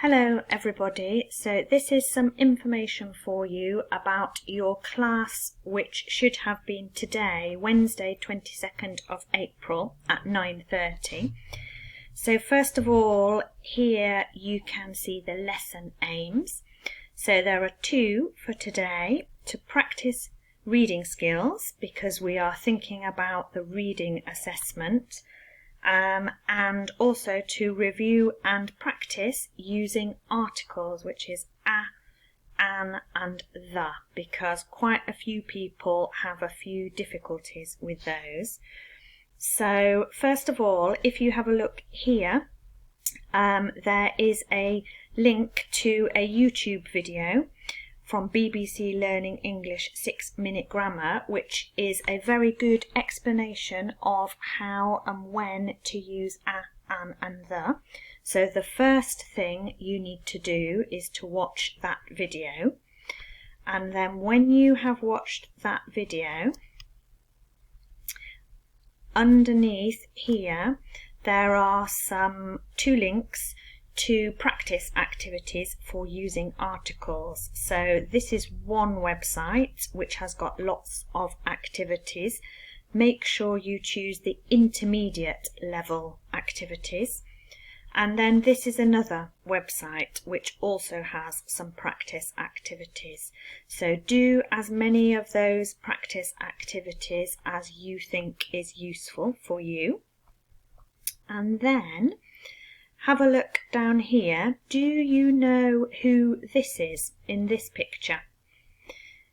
Hello everybody, so this is some information for you about your class which should have been today, Wednesday 22nd of April at 9:30. So first of all, here you can see the lesson aims. So there are two for today: to practice reading skills, because we are thinking about the reading assessment, and also to review and practice using articles, which is a, an and the, because quite a few people have a few difficulties with those. So first of all, if you have a look here, there is a link to a YouTube video from BBC Learning English 6-Minute Grammar, which is a very good explanation of how and when to use a, an and the. So the first thing you need to do is to watch that video, and then when you have watched that video, underneath here there are two links to practice activities for using articles. So this is one website which has got lots of activities. Make sure you choose the intermediate level activities. And then this is another website which also has some practice activities. So do as many of those practice activities as you think is useful for you. And then have a look down here. Do you know who this is in this picture?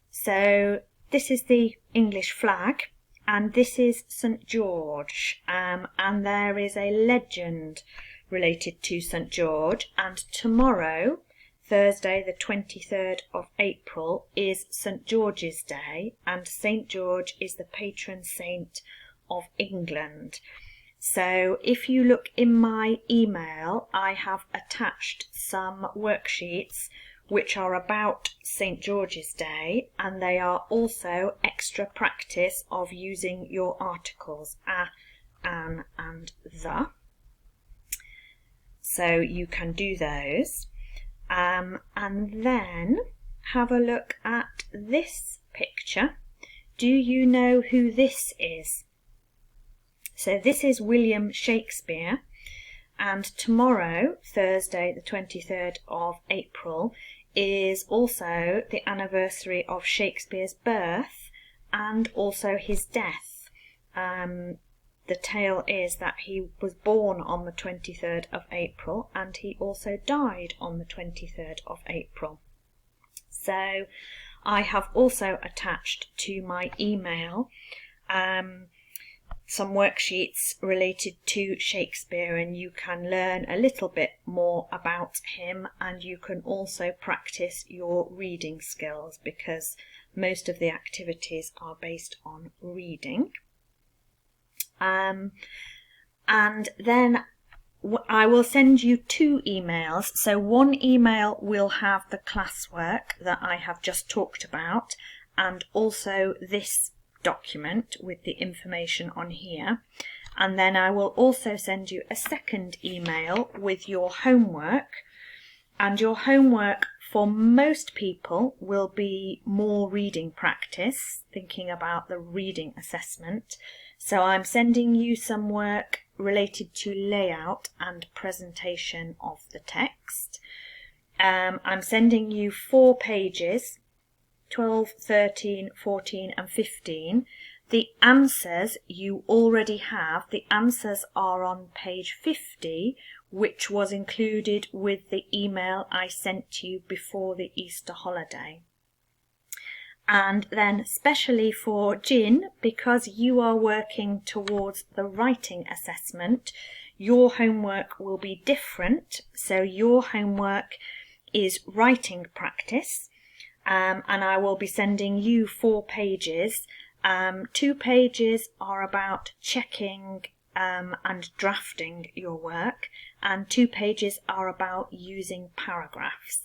So this is the English flag, and this is St. George, and there is a legend related to St. George, and tomorrow, Thursday the 23rd of April, is St. George's Day, and St. George is the patron saint of England. So if you look in my email, I have attached some worksheets which are about St. George's Day, and they are also extra practice of using your articles a, an and the. So you can do those. And then have a look at this picture. Do you know who this is? So this is William Shakespeare, and tomorrow, Thursday the 23rd of April, is also the anniversary of Shakespeare's birth and also his death. The tale is that he was born on the 23rd of April and he also died on the 23rd of April. So I have also attached to my email some worksheets related to Shakespeare, and you can learn a little bit more about him, and you can also practice your reading skills because most of the activities are based on reading. And then I will send you two emails. So one email will have the classwork that I have just talked about, and also this document with the information on here, and then I will also send you a second email with your homework, and your homework for most people will be more reading practice, thinking about the reading assessment. So I'm sending you some work related to layout and presentation of the text. I'm sending you 4 pages, 12, 13, 14 and 15. The answers you already have. The answers are on page 50, which was included with the email I sent you before the Easter holiday. And then especially for Jin, because you are working towards the writing assessment, your homework will be different. So your homework is writing practice. And I will be sending you 4 pages. 2 pages are about checking and drafting your work, and 2 pages are about using paragraphs.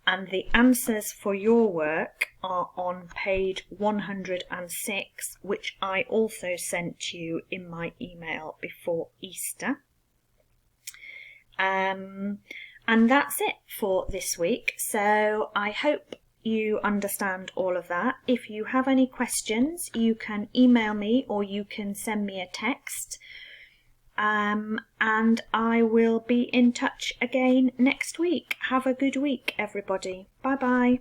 And the answers for your work are on page 106, which I also sent you in my email before Easter. And that's it for this week. So I hope you understand all of that. If you have any questions, you can email me or you can send me a text. And I will be in touch again next week. Have a good week, everybody. Bye bye.